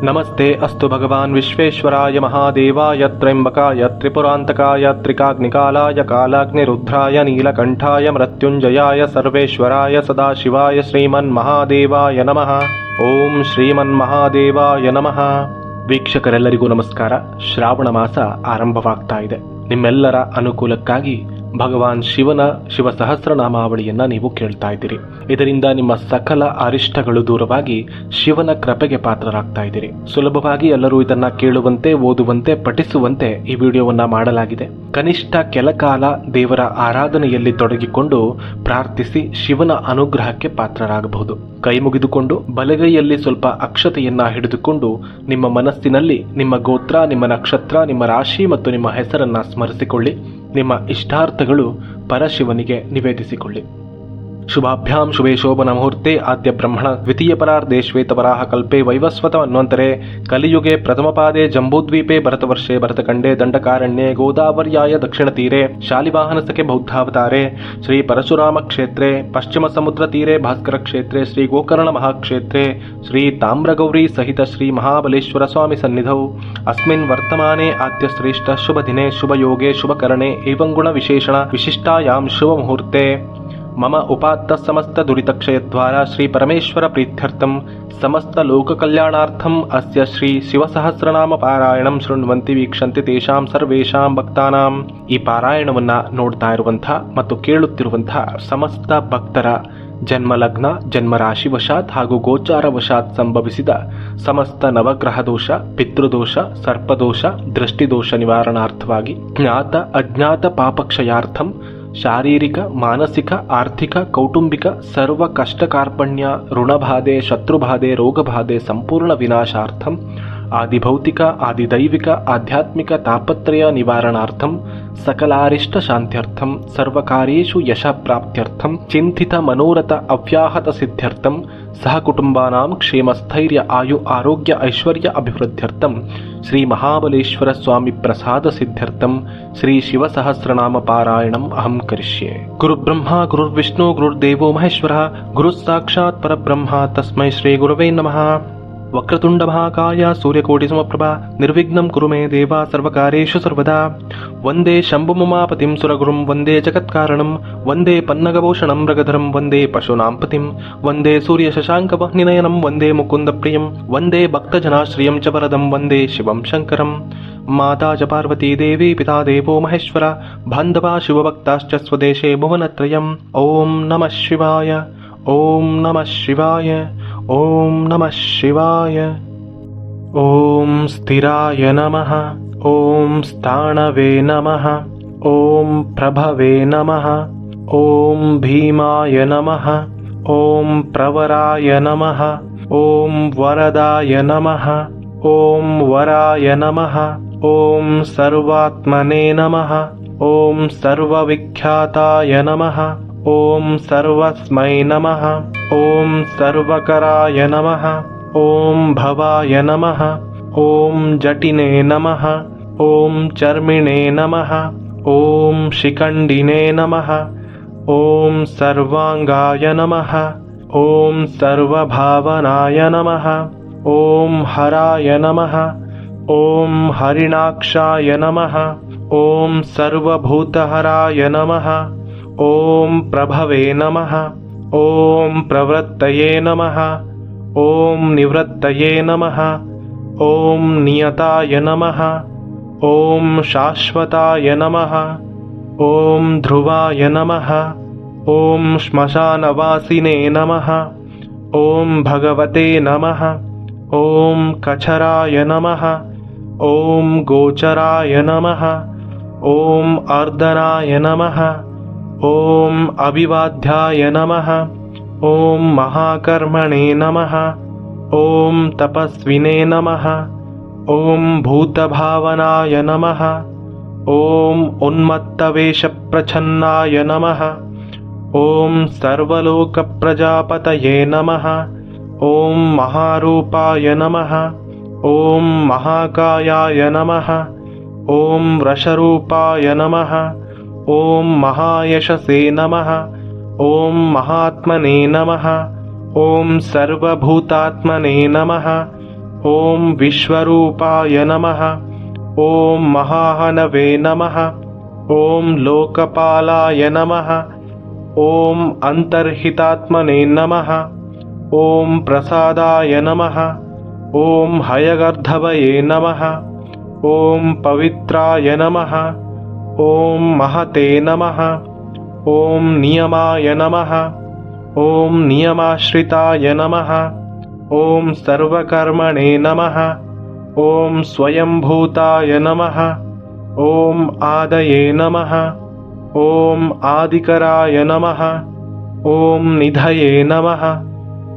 ನಮಸ್ತೆ ಅಸ್ತು ಭಗವಾನ್ ವಿಶ್ವೇಶ್ವರಾಯ ಮಹಾದೇವಾಯ ತ್ರ್ಯಂಬಕಾಯ ತ್ರಿಪುರಾಂತಕಾಯ ತ್ರಿಕಾಗ್ನಿಕಾಲಾಯ ಕಾಲಾಗ್ನಿರುದ್ರಾಯ ನೀಲಕಂಠಾಯ ಮೃತ್ಯುಂಜಯಾಯ ಸರ್ವೇಶ್ವರಾಯ ಸದಾಶಿವಾಯ ಶ್ರೀಮನ್ಮಹಾದೇವಾಯ ನಮಃ. ಓಂ ಶ್ರೀಮನ್ಮಹಾದೇವಾಯ ನಮಃ. ವೀಕ್ಷಕರೆಲ್ಲರಿಗೂ ನಮಸ್ಕಾರ. ಶ್ರಾವಣ ಮಾಸ ಆರಂಭವಾಗ್ತಾ ಇದೆ. ನಿಮ್ಮೆಲ್ಲರ ಅನುಕೂಲಕ್ಕಾಗಿ ಭಗವಾನ್ ಶಿವನ ಶಿವ ಸಹಸ್ರನಾಮಾವಳಿಯನ್ನ ನೀವು ಕೇಳ್ತಾ ಇದ್ದೀರಿ. ಇದರಿಂದ ನಿಮ್ಮ ಸಕಲ ಅರಿಷ್ಟಗಳು ದೂರವಾಗಿ ಶಿವನ ಕೃಪೆಗೆ ಪಾತ್ರರಾಗ್ತಾ ಇದ್ದೀರಿ. ಸುಲಭವಾಗಿ ಎಲ್ಲರೂ ಇದನ್ನ ಕೇಳುವಂತೆ, ಓದುವಂತೆ, ಪಠಿಸುವಂತೆ ಈ ವಿಡಿಯೋವನ್ನ ಮಾಡಲಾಗಿದೆ. ಕನಿಷ್ಠ ಕೆಲ ಕಾಲ ದೇವರ ಆರಾಧನೆಯಲ್ಲಿ ತೊಡಗಿಕೊಂಡು ಪ್ರಾರ್ಥಿಸಿ ಶಿವನ ಅನುಗ್ರಹಕ್ಕೆ ಪಾತ್ರರಾಗಬಹುದು. ಕೈ ಮುಗಿದುಕೊಂಡು ಬಲಗೈಯಲ್ಲಿ ಸ್ವಲ್ಪ ಅಕ್ಷತೆಯನ್ನ ಹಿಡಿದುಕೊಂಡು ನಿಮ್ಮ ಮನಸ್ಸಿನಲ್ಲಿ ನಿಮ್ಮ ಗೋತ್ರ, ನಿಮ್ಮ ನಕ್ಷತ್ರ, ನಿಮ್ಮ ರಾಶಿ ಮತ್ತು ನಿಮ್ಮ ಹೆಸರನ್ನ ಸ್ಮರಿಸಿಕೊಳ್ಳಿ. ನಿಮ್ಮ ಇಷ್ಟಾರ್ಥಗಳು ಪರಶಿವನಿಗೆ ನಿವೇದಿಸಿಕೊಳ್ಳಿ. ಶುಭಾಭ್ಯಾಂ ಶುಭೇ ಶೋಭನ ಮುಹೂರ್ತೆ ಆದ್ಯ ಬ್ರಹ್ಮಣ ದ್ವಿತೀಯ ಪರಾರ್ಧೆ ಶ್ವೇತವರಾಹ ಕಲ್ಪೆ ವೈವಸ್ವತ ಮನ್ವಂತರೆ ಕಲಿಯುಗೆ ಪ್ರಥಮ ಪಾದೆ ಜಂಬೂದ್ವೀಪೆ ಭರತವರ್ಷೆ ಭರತಖಂಡೇ ದಂಡಕಾರಣ್ಯೆ ಗೋದಾವರ್ಯಾಯ ದಕ್ಷಿಣ ತೀರೆ ಶಾಲಿವಾಹನಸಕೆ ಬೌದ್ಧಾವತಾರೆ ಶ್ರೀ ಪರಶುರಾಮ ಕ್ಷೇತ್ರೆ ಪಶ್ಚಿಮ ಸಮುದ್ರ ತೀರೆ ಭಾಸ್ಕರ ಕ್ಷೇತ್ರೆ ಶ್ರೀ ಗೋಕರ್ಣ ಮಹಾಕ್ಷೇತ್ರೆ ಶ್ರೀ ತಾಮ್ರಗೌರಿ ಸಹಿತ ಶ್ರೀ ಮಹಾಬಲೇಶ್ವರ ಸ್ವಾಮಿ ಸನ್ನಿಧೌ ಅಸ್ಮಿನ್ ವರ್ತಮಾನೆ ಆದ್ಯ ಶ್ರೇಷ್ಠ ಶುಭ ದಿನೆ ಶುಭ ಯೋಗೆ ಶುಭ ಕರಣೆ ಏವಂ ಗುಣ ವಿಶೇಷಣ ವಿಶಿಷ್ಟಾಯಾಂ ಶುಭ ಮುಹೂರ್ತೆ ಮಮ ಉಪಾತ್ತ ಸಮಸ್ತ ದುರಿತಕ್ಷಯದ್ವಾರ ಶ್ರೀ ಪರಮೇಶ್ವರ ಪ್ರೀತ್ಯರ್ಥಂ ಸಮಸ್ತ ಲೋಕ ಕಲ್ಯಾಣಾರ್ಥಂ ಅಸ್ಯ ಶ್ರೀ ಶಿವಸಹಸ್ರನಾಮ ಪಾರಾಯಣಂ ಶೃಣ್ವಂತಿ ವೀಕ್ಷಂತಿ ತೇಷಾಂ ಸರ್ವೇಷಾಂ ಭಕ್ತಾನಾಂ. ಈ ಪಾರಾಯಣವನ್ನ ನೋಡ್ತಾ ಇರುವಂತಹ ಮತ್ತು ಕೇಳುತ್ತಿರುವಂತಹ ಸಮಸ್ತ ಭಕ್ತರ ಜನ್ಮಲಗ್ನ, ಜನ್ಮರಾಶಿ ವಶಾತ್ ಹಾಗೂ ಗೋಚಾರ ವಶಾತ್ ಸಂಭವಿಸಿದ ಸಮಸ್ತ ನವಗ್ರಹ ದೋಷ, ಪಿತೃದೋಷ, ಸರ್ಪದೋಷ, ದೃಷ್ಟಿದೋಷ ನಿವಾರಣಾರ್ಥವಾಗಿ ಜ್ಞಾತ ಅಜ್ಞಾತ ಪಾಪಕ್ಷಯಾರ್ಥಂ ಶಾರೀರಿಕ, ಮಾನಸಿಕ, ಆರ್ಥಿಕ, ಕೌಟುಂಬಿಕ ಸರ್ವ ಕಷ್ಟ ಕಾರ್ಪಣ್ಯ, ಋಣಬಾಧೆ, ಶತ್ರುಬಾಧೆ, ರೋಗಬಾಧೆ ಸಂಪೂರ್ಣ ವಿನಾಶಾರ್ಥಂ ಆದಿಭೌತಿಕ, ಆದಿದೈವಿಕ, ಆಧ್ಯಾತ್ಮಿಕ ತಾಪತ್ರಯ ನಿವಾರಣಾರ್ಥಂ ಸಕಲಾರಿಷ್ಟ ಶಾಂತ್ಯರ್ಥಂ ಸರ್ವಕಾರ್ಯೇಷು ಯಶ ಪ್ರಾಪ್ತ್ಯರ್ಥಂ ಚಿಂತಿತ ಮನೋರಥ ಅವ್ಯಾಹತ ಸಿದ್ಧ್ಯರ್ಥಂ ಸಹ ಕುಟುಂಬಾನಾಂ ಕ್ಷೇಮ ಸ್ಥೈರ್ಯ ಆಯು ಆರೋಗ್ಯ ಐಶ್ವರ್ಯ ಅಭಿವೃದ್ಧ್ಯರ್ಥಂ ಶ್ರೀ ಮಹಾಬಲೇಶ್ವರ ಸ್ವಾಮಿ ಪ್ರಸಾದ ಸಿದ್ಧ್ಯರ್ಥಂ ಶ್ರೀ ಶಿವ ಸಹಸ್ರನಾಮ ಪಾರಾಯಣಂ ಅಹಂ ಕರಿಷ್ಯೆ. ಗುರುಬ್ರಹ್ಮ ಗುರುರ್ವಿಷ್ಣು ಗುರುರ್ದೇವೋ ಮಹೇಶ್ವರ ಗುರು ಸಾಕ್ಷಾತ್ ಪರಬ್ರಹ್ಮ ತಸ್ಮೈ ಶ್ರೀ ಗುರವೇ ನಮಃ. ವಕ್ರತುಂಡ ಮಹಾಕಾಯ ಸೂರ್ಯಕೋಟಿ ಸಮಪ್ರಭಾ ನಿರ್ವಿಘ್ನಂ ಕುರು ಮೇ ದೇವ ಸರ್ವಕಾರ್ಯೇಷು ಸರ್ವದಾ. ವಂದೇ ಶಂಭುಮಮಾಪತಿಂ ಸುರಗುರುಂ ವಂದೇ ಜಗತ್ಕಾರಣಂ ವಂದೇ ಪನ್ನಗಭೂಷಣಂ ಮೃಗಧರಂ ವಂದೇ ಪಶೂನಾಂ ಪತಿಂ ವಂದೇ ಸೂರ್ಯ ಶಶಾಂಕ ವಹ್ನಿನಯನಂ ವಂದೇ ಮುಕುಂದ ಪ್ರಿಯಂ ವಂದೇ ಭಕ್ತಜನಾಶ್ರಿಯಂ ಚ ವರದಂ ವಂದೇ ಶಿವಂ ಶಂಕರಂ. ಮಾತಾ ಚ ಪಾರ್ವತೀ ದೇವಿ ಪಿತಾ ದೇವೋ ಮಹೇಶ್ವರ ಬಾಂಧವಾ ಶಿವಭಕ್ತಾಶ್ಚ ಸ್ವದೇಶೇ ಭುವನತ್ರಯಂ. ಓಂ ನಮಃ ಶಿವಾಯ, ಓಂ ನಮಃ ಶಿವಾಯ, ಓಂ ನಮಃ ಶಿವಾಯ. ಓಂ ಸ್ಥಿರಾಯ ನಮಃ, ಓಂ ಸ್ಥಾಣವೇ ನಮಃ, ಓಂ ಪ್ರಭವೇ ನಮಃ, ಓಂ ಭೀಮಾಯ ನಮಃ, ಓಂ ಪ್ರವರಾಯ ನಮಃ, ಓಂ ವರದಾಯ ನಮಃ, ಓಂ ವರಾಯ ನಮಃ, ಓಂ ಸರ್ವಾತ್ಮನೇ ನಮಃ, ಓಂ ಸರ್ವವಿಖ್ಯಾತಾಯ ನಮಃ, ಓಂ ಸರ್ವಸ್ಮೈ ನಮಃ, ಓಂ ಸರ್ವಕರಾಯ ನಮಃ, ಓಂ ಭವಾಯ ನಮಃ, ಓಂ ಜಟಿನೇ ನಮಃ, ಓಂ ಚರ್ಮಿಣೇ ನಮಃ, ಓಂ ಶಿಖಂಡಿನೇ ನಮಃ, ಓಂ ಸರ್ವಾಂಗಾಯ ನಮಃ, ಓಂ ಸರ್ವಭಾವನಾಯ ನಮಃ, ಓಂ ಹರಾಯ ನಮಃ, ಓಂ ಹರಿಣಾಕ್ಷಾಯ ನಮಃ, ಓಂ ಸರ್ವಭೂತಹರಾಯ ನಮಃ, ಓಂ ಪ್ರಭವೇ ನಮಃ, ಓಂ ಪ್ರವೃತ್ತಯೇ ನಮಃ, ಓಂ ನಿವೃತ್ತಯೇ ನಮಃ, ಓಂ ನಿಯತಾಯ ನಮಃ, ಓಂ ಶಾಶ್ವತಾಯ ನಮಃ, ಓಂ ಧ್ರುವಾಯ ನಮಃ, ಓಂ ಶ್ಮಶಾನವಾಸಿನೇ ನಮಃ, ಓಂ ಭಗವತೆ ನಮಃ, ಓಂ ಕಚರಾಯ ನಮಃ, ಓಂ ಗೋಚರಾಯ ನಮಃ, ಓಂ ಅರ್ಧನಾಯ ನಮಃ, ಓಂ ಅಭಿವಾದ್ಯಾಯ ನಮಃ, ಓಂ ಮಹಾಕರ್ಮಣೇ ನಮಃ, ಓಂ ತಪಸ್ವಿನೇ ನಮಃ, ಓಂ ಭೂತಭಾವನಾಯ ನಮಃ, ಓಂ ಉನ್ಮತ್ತವೇಷಪ್ರಚ್ಛನ್ನಾಯ ನಮಃ, ಓಂ ಸರ್ವಲೋಕಪ್ರಜಾಪತಯೇ ನಮಃ, ಓಂ ಮಹಾರೂಪಾಯ ನಮಃ, ಓಂ ಮಹಾಕಾಯಾಯ ನಮಃ, ಓಂ ವೃಷರೂಪಾಯ ನಮಃ, ಓಂ ಮಹಾಯಶಸೇ ನಮಃ, ಓಂ ಮಹಾತ್ಮನೇ ನಮಃ, ಓಂ ಸರ್ವಭೂತಾತ್ಮನೇ ನಮಃ, ॐ विश्वरूपाय नमः। ॐ महाहनवे नमः। ॐ लोकपालाय नमः। ॐ अन्तर्हितात्मने नमः। ॐ प्रसादाय नमः। ॐ हयगर्धवये नमः। ॐ पवित्राय नमः। ॐ महते नमः। ॐ नियमाय नमः। ॐ नियमाश्रिताय नमः। ॐ सर्वकर्मणे नमः। ॐ स्वयंभूताय नमः। ॐ आदये नमः। ॐ आदिकराय नमः। ॐ निधये नमः।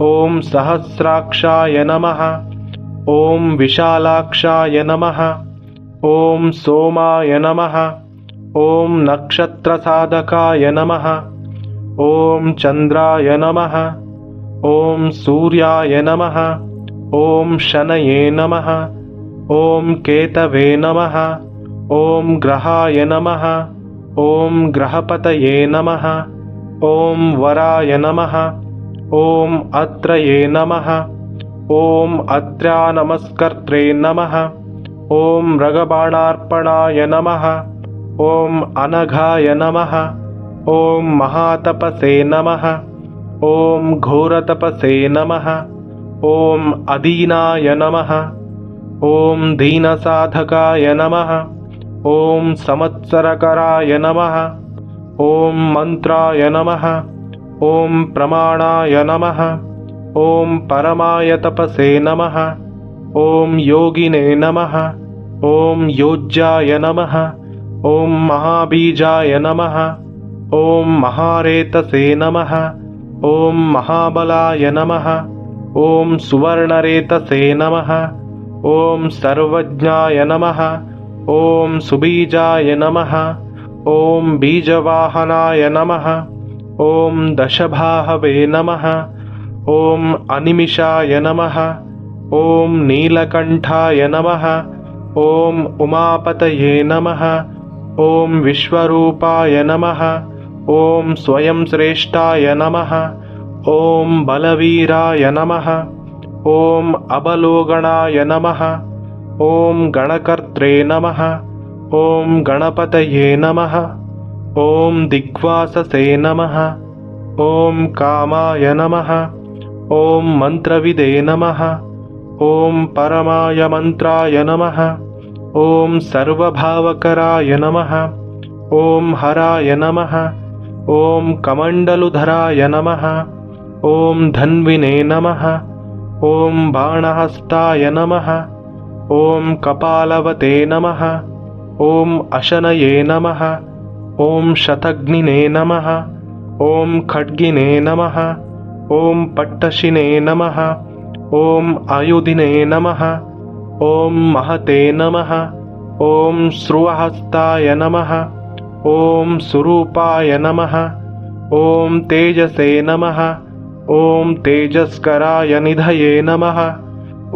ॐ सहस्राक्षाय नमः। ॐ विशालाक्षाय नमः। ॐ सोमाय नमः। ॐ नक्षत्रसाधकाय नमः। ॐ चन्द्राय नमः। ॐ सूर्याय नमः। ॐ शनये नमः। ॐ केतवे नमः। ॐ ग्रहाय नमः। ॐ ग्रहपतये नमः। ॐ वराय नमः। ॐ अत्रये नमः। ॐ अत्र्यानमस्कर्त्रे नमः। ॐ मृगबाणार्पणाय नमः। ॐ अनघाय नमः। ॐ महातपसे नमः। ॐ घोरतपसे नमः। ॐ अदीनाय नमः। ॐ दीनसाधकाय नमः। ॐ संवत्सरकराय नमः। ॐ मन्त्राय नमः। ॐ प्रमाणाय नमः। ॐ परमाय तपसे नमः। ॐ योगिने नमः। ॐ योज्याय नमः। ॐ महाबीजाय नमः। ॐ महारेतसे नमः। ॐ महाबलाय नमः। ॐ सुवर्णरेतसे नमः। ॐ सर्वज्ञाय नमः। ॐ सुबीजाय नमः। ॐ बीजवाहनाय नमः। ॐ दशबाहवे नमः। ॐ अनिमिषाय नमः। ॐ नीलकण्ठाय नमः। ॐ उमापतये नमः। ॐ विश्वरूपाय नमः। ॐ स्वयंश्रेष्ठाय नमः। ॐ बलवीराय नमः। ॐ अबलोगणाय नमः। ॐ गणकर्त्रे नमः। ॐ गणपतये नमः। ॐ दिग्वाससे नमः। ॐ कामाय नमः। ॐ मन्त्रविदे नमः। ॐ परमाय मन्त्राय नमः। ॐ सर्वभावकराय नमः। ॐ हराय नमः। ॐ कमण्डलुधराय नमः। ॐ धन्विने नमः। ॐ बाणहस्ताय नमः। ॐ कपालवते नमः। ॐ अशनये नमः। ॐ शतघ्निने नमः। ॐ खड्गिने नमः। ॐ पट्टशिने नमः। ॐ आयुधिने नमः। ॐ महते नमः। ॐ श्रुवहस्ताय नमः। ॐ सुरूपाय नमः। ॐ तेजसे नमः। ॐ तेजस्कराय निधये नमः।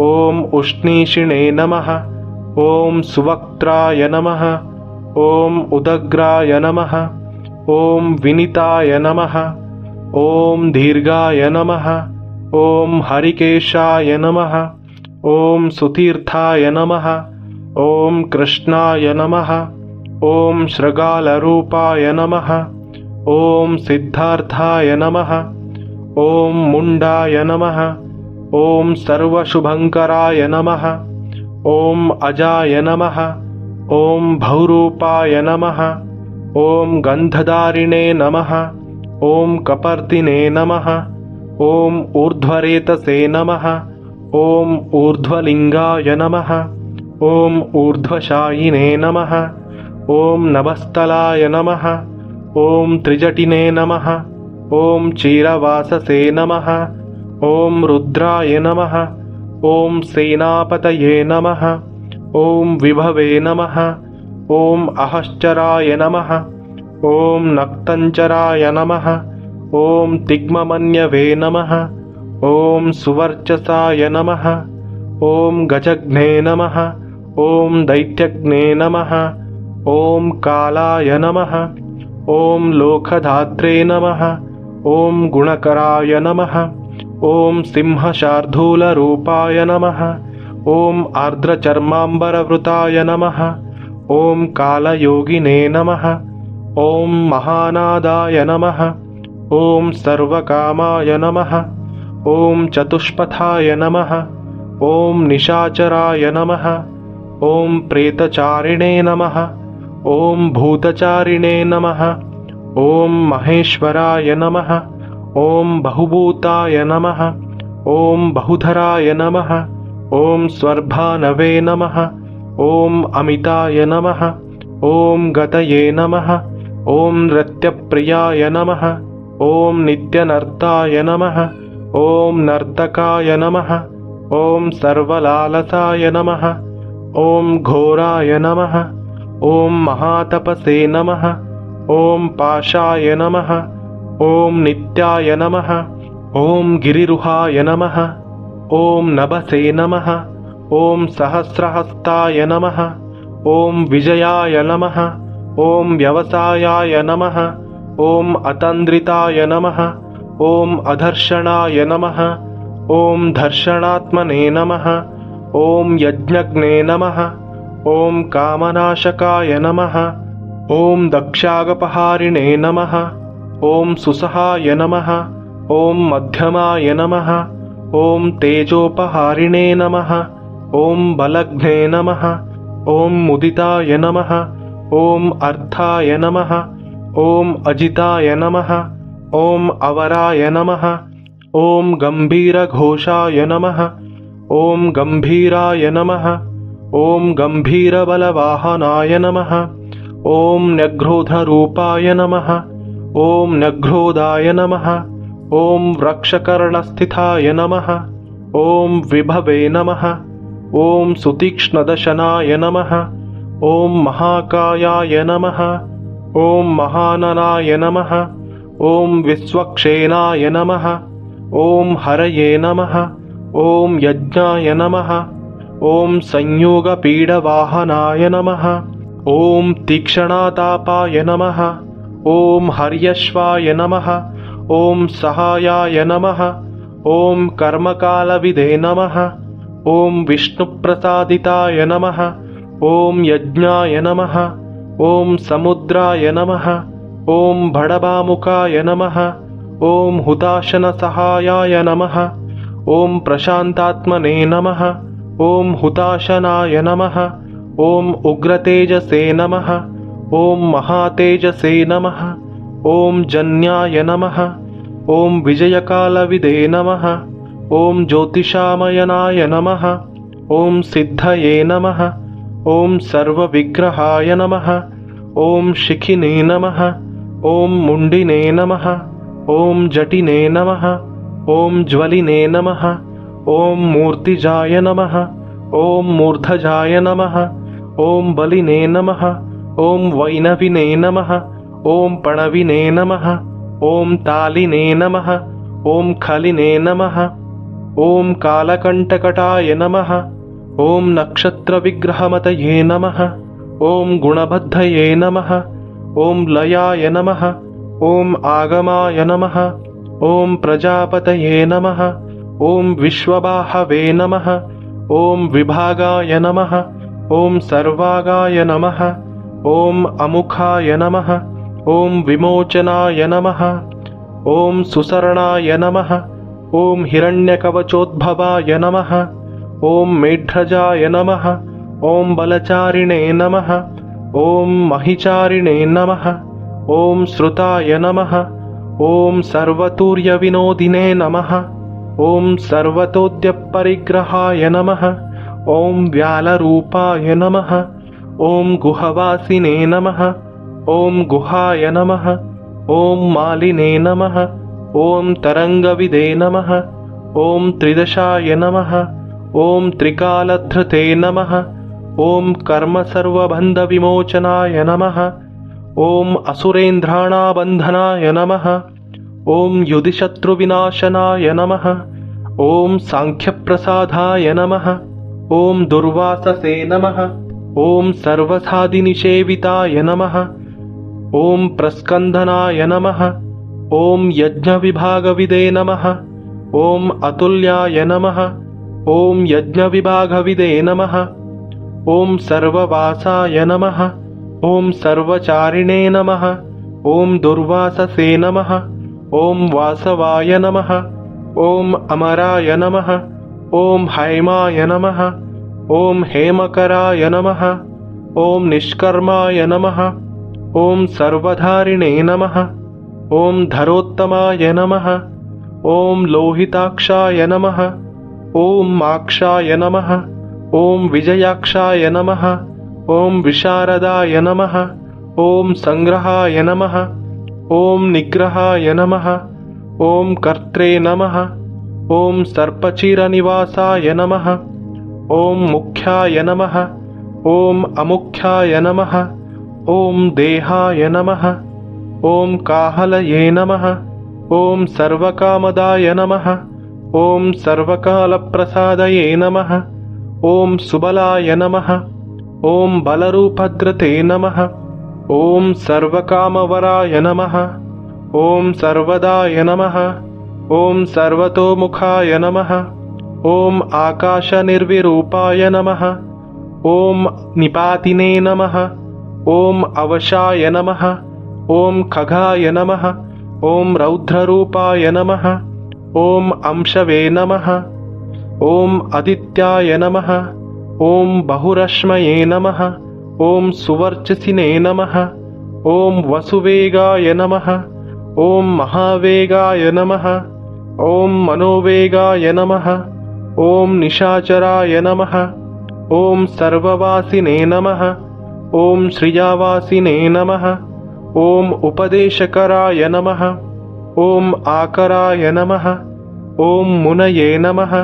ॐ उष्णीषिणे नमः। ॐ सुवक्त्राय नमः। ॐ उदग्राय नमः। ॐ विनीताय नमः। ॐ दीर्घाय नमः। ॐ हरिकेशाय नमः। ॐ सुतीर्थाय नमः। ॐ कृष्णाय नमः। ॐ शृगालरूपाय नमः। ॐ सिद्धार्थाय नमः। ॐ मुण्डाय नमः। ॐ सर्वशुभङ्कराय नमः। ॐ अजाय नमः। ॐ भौरूपाय नमः। ॐ गन्धधारिणे नमः। ॐ कपर्दिने नमः। ॐ ऊर्ध्वरेतसे नमः। ॐ ऊर्ध्वलिङ्गाय नमः। ॐ ऊर्ध्वशायिने नमः। ॐ नभस्थलाय नमः। ॐ त्रिजटिने नमः। ॐ चीरवाससे नमः। ॐ रुद्राय नमः। ॐ सेनापतये नमः। ॐ विभवे नमः। ॐ अहश्चराय नमः। ॐ नक्तञ्चराय नमः। ॐ तिग्ममन्यवे नमः। ॐ सुवर्चसाय नमः। ॐ गजघ्ने नमः। ॐ दैत्यघ्ने नमः। ॐ कालाय नमः। ॐ लोकधात्रे नमः। ॐ गुणकराय नमः। ॐ सिंहशार्दूलरूपाय नमः। ॐ आर्द्रचर्माम्बरवृताय नमः। ॐ कालयोगिने नमः। ॐ महानादाय नमः। ॐ सर्वकामाय नमः। ॐ चतुष्पथाय नमः। ॐ निशाचराय नमः। ॐ प्रेतचारिणे नमः। ॐ भूतचारिणे नमः। ॐ महेश्वराय नमः। ॐ बहुभूताय नमः। ॐ बहुधराय नमः। ॐ स्वर्भानवे नमः। ॐ अमिताय नमः। ॐ गतये नमः। ॐ नृत्यप्रियाय नमः। ॐ नित्यनर्ताय नमः। ॐ नर्तकाय नमः। ॐ सर्वलालसाय नमः। ॐ घोराय नमः। ॐ महातपसे नमः। ॐ पाशाय नमः। ॐ नित्याय नमः। ॐ गिरिरुहाय नमः। ॐ नभसे नमः। ॐ सहस्रहस्ताय नमः। ॐ विजयाय नमः। ॐ व्यवसायाय नमः। ॐ अतन्द्रिताय नमः। ॐ अधर्षणाय नमः। ॐ धर्षणात्मने नमः। ॐ यज्ञज्ञे नमः। ॐ कामनाशकाय नमः। ॐ दक्षागपहारिणे नमः। ॐ सुसहाय नमः। ॐ मध्यमाय नमः। ॐ तेजोपहारिणे नमः। ॐ बलघ्ने नमः। ॐ मुदिताय नमः। ॐ अर्थाय नमः। ॐ अजिताय नमः। ॐ अवराय नमः। ॐ गम्भीरघोषाय नमः। ॐ गम्भीराय नमः। ॐ गम्भीरबलवाहनाय नमः। ॐ न्यग्रोधरूपाय नमः। ॐ न्यग्रोधाय नमः। ॐ वृक्षकर्णस्थिताय नमः। ॐ विभवे नमः। ॐ सुतीक्ष्णदशनाय नमः। ॐ महाकायाय नमः। ॐ महाननाय नमः। ॐ विश्वक्षेनाय नमः। ॐ हरये नमः। ॐ यज्ञाय नमः। ॐ संयोगपीडवाहनाय नमः। ॐ तीक्ष्णतापाय नमः। ॐ हर्यश्वाय नमः। ॐ सहायाय नमः। ॐ कर्मकालविदे नमः। ॐ विष्णुप्रसादिताय नमः। ॐ यज्ञाय नमः। ॐ समुद्राय नमः। ॐ भडबामुखाय नमः। ॐ हुताशनसहायाय नमः। ॐ प्रशान्तात्मने नमः। ॐ हुताशनाय नमः। ॐ उग्रतेजसे नमः। ॐ महातेजसे नमः। ॐ जन्याय नमः। ॐ विजयकालविदे नमः। ॐ ज्योतिषामयनाय नमः। ॐ सिद्धये नमः। ॐ सर्वविग्रहाय नमः। ॐ शिखिने नमः। ॐ मुण्डिने नमः। ॐ जटिने नमः। ॐ ज्वलिने नमः। ॐ मूर्तिजाय नमः। ॐ मूर्धजाय नमः। ॐ बलिने नमः। ॐ वैनविने नमः। ॐ पणविने नमः। ॐ तालिने नमः। ॐ खलिने नमः। ॐ कालकण्टकटाय नमः। ॐ नक्षत्रविग्रहमतये नमः। ॐ गुणबद्धये नमः। ॐ लयाय नमः। ॐ आगमाय नमः। ॐ प्रजापतये नमः। ॐ विश्वबाहवे नमः। ॐ विभागाय नमः। ॐ सर्वागाय नमः। ॐ अमुखाय नमः। ॐ विमोचनाय नमः। ॐ सुसरणाय नमः। ॐ हिरण्यकवचोद्भवाय नमः। ॐ मेढ्रजाय नमः। ॐ बलचारिणे नमः। ॐ महिचारिणे नमः। ॐ श्रुताय नमः। ॐ सर्वतुर्यविनोदिने नमः। ॐ सर्वतोद्यपरिग्रहाय नमः। ॐ व्यालरूपाय नमः। ॐ गुहवासिने नमः। ॐ गुहाय नमः। ॐ मालिने नमः। ॐ तरङ्गविदे नमः। ॐ त्रिदशाय नमः। ॐ त्रिकालधृते नमः। ॐ कर्मसर्वबन्धविमोचनाय नमः। ॐ असुरेन्द्राणाबन्धनाय नमः। ॐ युधिशत्रुविनाशनाय नमः। ॐ सांख्यप्रसादाय नमः। ॐ दुर्वाससे नमः। ॐ सर्वसाधिनिषेविताय नमः। ॐ प्रस्कन्धनाय नमः। ॐ यज्ञविभागविदे नमः। ॐ अतुल्याय नमः। ॐ यज्ञविभागविदे नमः। ॐ सर्ववासाय नमः। ॐ सर्वचारिणे नमः। ॐ दुर्वाससे नमः। ॐ वासवाय नमः। ॐ अमराय नमः। ॐ हैमाय नमः। ॐ हेमकराय नमः। ॐ निष्कर्माय नमः। ॐ सर्वधारिणे नमः। ॐ धरोत्तमाय नमः। ॐ लोहिताक्षाय नमः। ॐ माक्षाय नमः। ॐ विजयाक्षाय नमः। ॐ विशारदाय नमः। ॐ संग्रहाय नमः। ॐ निग्रहाय नमः। ॐ कर्त्रे नमः। ॐ सर्पचिरनिवासाय नमः। ॐ मुख्याय नमः। ॐ अमुख्याय नमः। ॐ देहाय नमः। ॐ काहलये नमः। ॐ सर्वकामदाय नमः। ॐ सर्वकालप्रसादये नमः। ॐ सुबलाय नमः। ॐ बलरूपधृते नमः। ॐ सर्वकामवराय नमः। ॐ सर्वदाय नमः। ॐ सर्वतोमुखाय नमः। ॐ आकाशनिर्विरूपाय नमः। ॐ निपातिने नमः। ॐ अवशाय नमः। ॐ खगाय नमः। ॐ रौद्ररूपाय नमः। ॐ अंशवे नमः। ॐ आदित्याय नमः। ॐ बहुरश्मये नमः। ॐ सुवर्चसिने नमः। ॐ वसुवेगाय नमः। ॐ महावेगाय नमः। ॐ मनोवेगाय नमः। ॐ निशाचराय नमः। ॐ सर्ववासिने नमः। ॐ श्रियावासिने नमः। ॐ उपदेशकराय नमः। ॐ आकराय नमः। ॐ मुनये नमः।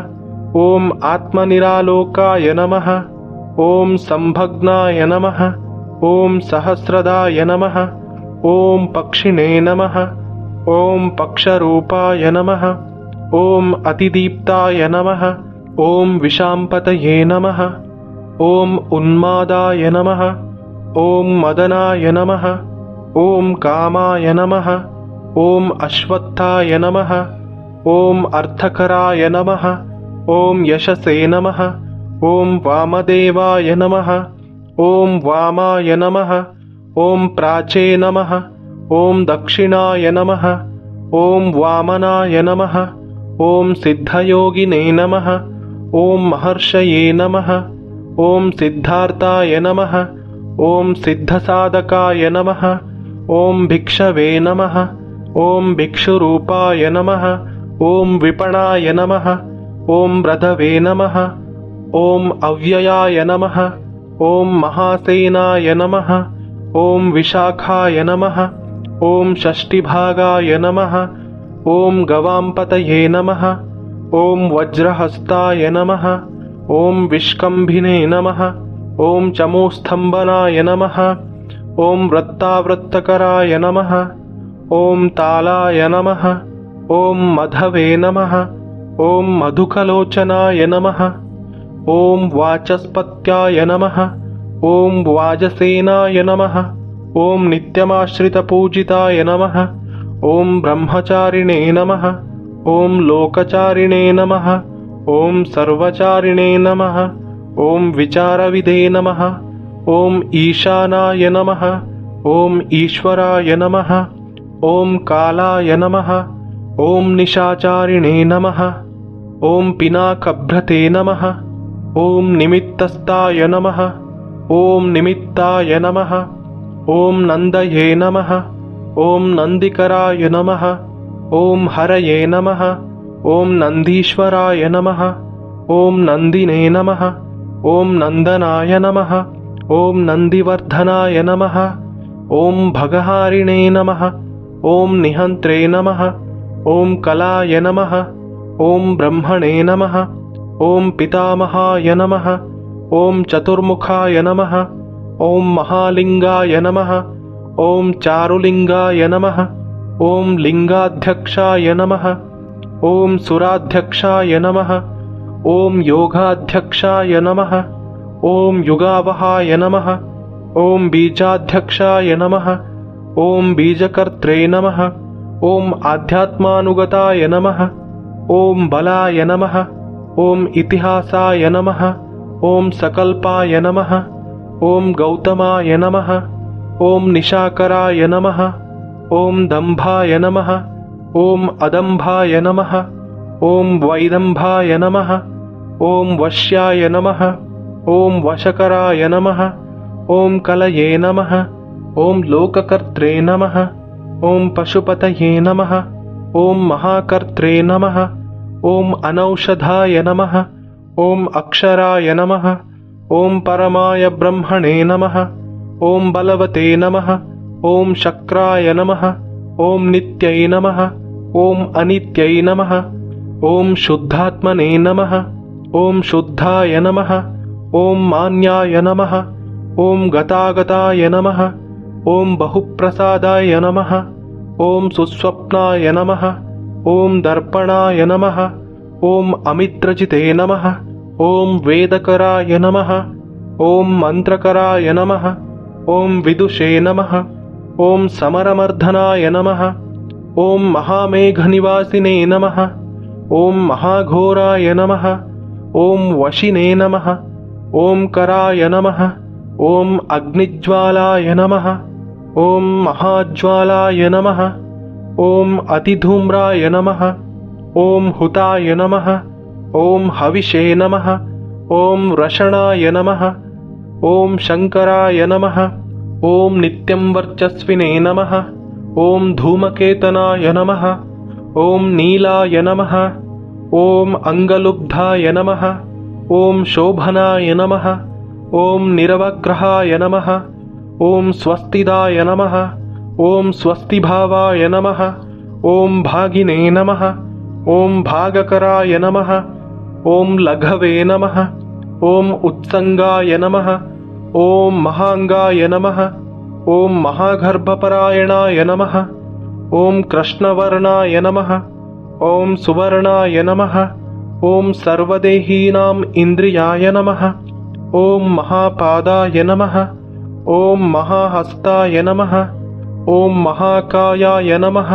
ॐ आत्मनिरालोकाय नमः। ॐ संभग्नाय नमः। ॐ सहस्रदाय नमः। ॐ पक्षिणे नमः। ॐ पक्षरूपाय नमः। ॐ अतिदीप्ताय नमः। ॐ विशाम्पतये नमः। ॐ उन्मादाय नमः। ॐ मदनाय नमः। ॐ कामाय नमः। ॐ अश्वत्थाय नमः। ॐ अर्थकराय नमः। ॐ यशसे नमः। ॐ वामदेवाय नमः। ॐ वामाय नमः। ॐ प्राचे नमः। ॐ दक्षिणाय नमः। ॐ वामनाय नमः। ॐ सिद्धयोगिने नमः। ॐ महर्षये नमः। ॐ सिद्धार्थाय नमः। ॐ सिद्धसाधकाय नमः। ॐ भिक्षवे नमः। ॐ भिक्षुरूपाय नमः। ॐ विपणाय नमः। ॐ रधवे नमः। ॐ अव्ययाय नमः। ॐ महासेनाय नमः। ॐ विशाखाय नमः। ॐ षष्टिभागाय नमः। ॐ गवाम्पतये नमः। ॐ वज्रहस्ताय नमः। ॐ विष्कम्भिने नमः। ॐ चमूस्तम्भनाय नमः। ॐ वृत्तावृत्तकराय नमः। ॐ तालाय नमः। ॐ मधवे नमः। ॐ मधुकलोचनाय नमः। ॐ वाचस्पत्याय नमः। ॐ वाजसेनाय नमः। ॐ नित्यमाश्रितपूजिताय नमः। ॐ ब्रह्मचारिणे नमः। ॐ लोकचारिणे नमः। ॐ सर्वचारिणे नमः। ॐ विचारविदे नमः। ॐ ईशानाय नमः। ॐ ईश्वराय नमः। ॐ कालाय नमः। ॐ निशाचारिणे नमः। ॐ पिनाकभ्रते नमः। ॐ निमित्तस्ताय नमः। ॐ निमित्ताय नमः। ॐ नन्दये नमः। ॐ नन्दिकराय नमः। ॐ हरये नमः। ॐ नन्दीश्वराय नमः। ॐ नन्दिने नमः। ॐ नन्दनाय नमः। ॐ नन्दिवर्धनाय नमः। ॐ भगहारिणे नमः। ॐ निहन्त्रे नमः। ॐ कलाय नमः। ॐ ब्रह्मणे नमः। ॐ पितामहाय नमः। ॐ चतुर्मुखाय नमः। ॐ महालिङ्गाय नमः। ॐ चारुलिङ्गाय नमः। ॐ लिङ्गाध्यक्षाय नमः। ॐ सुराध्यक्षाय नमः। ॐ योगाध्यक्षाय नमः। ॐ युगावहाय नमः। ॐ बीजाध्यक्षाय नमः। ॐ बीजकर्त्रे नमः। ॐ आध्यात्मानुगताय नमः। ॐ बलाय नमः। ॐ इतिहासाय नमः। ॐ सकल्पाय नमः। ॐ गौतमाय नमः। ॐ निशाकराय नमः। ॐ दम्भाय नमः। ॐ अदम्भाय नमः। ॐ वैदम्भाय नमः। ॐ वश्याय नमः। ॐ वशकराय नमः। ॐ कलये नमः। ॐ लोककर्त्रे नमः। ॐ पशुपतये नमः। ॐ महाकर्त्रे नमः। ॐ अनौषधाय नमः। ॐ अक्षराय नमः। ॐ परमाय ब्रह्मणे नमः। ॐ बलवते नमः। ॐ शक्राय नमः। ॐ नित्यै नमः। ॐ अनित्यै नमः। ॐ शुद्धात्मने नमः। ॐ शुद्धाय नमः। ॐ मान्याय नमः। ॐ गतागताय नमः। ॐ बहुप्रसादाय नमः। ॐ सुस्वप्नाय नमः। ॐ दर्पणाय नमः। ॐ अमित्रजिते नमः। ॐ वेदकराय नमः। ॐ मन्त्रकराय नमः। ॐ विदुषे नमः। ॐ समरमर्दनाय नमः। ॐ महामेघनिवासिने नमः। ॐ महाघोराय नमः। ॐ वशिने नमः। ॐ कराय नमः। ॐ अग्निज्वालाय नमः। ॐ महाज्वालाय नमः। ॐ अतिधूम्राय नमः। ॐ हुताय नमः। ॐ हविषे नमः। ॐ रषणाय नमः। ॐ शङ्कराय नमः। ॐ नित्यं वर्चस्विने नमः। ॐ धूमकेतनाय नमः। ॐ नीलाय नमः। ॐ अङ्गलुब्धाय नमः। ॐ शोभनाय नमः। ॐ निरवग्रहाय नमः। ॐ स्वस्तिदाय नमः। ॐ स्वस्तिभावाय नमः। ॐ भागिने नमः। ॐ भागकराय नमः। ॐ लघवे नमः। ॐ उत्सङ्गाय नमः। ॐ महाङ्गाय नमः। ॐ महागर्भपरायणाय नमः। ॐ कृष्णवर्णाय नमः। ॐ सुवर्णाय नमः। ॐ सर्वदेहीनाम् इन्द्रियाय नमः। ॐ महापादाय नमः। ॐ महाहस्ताय नमः। ॐ महाकायाय नमः।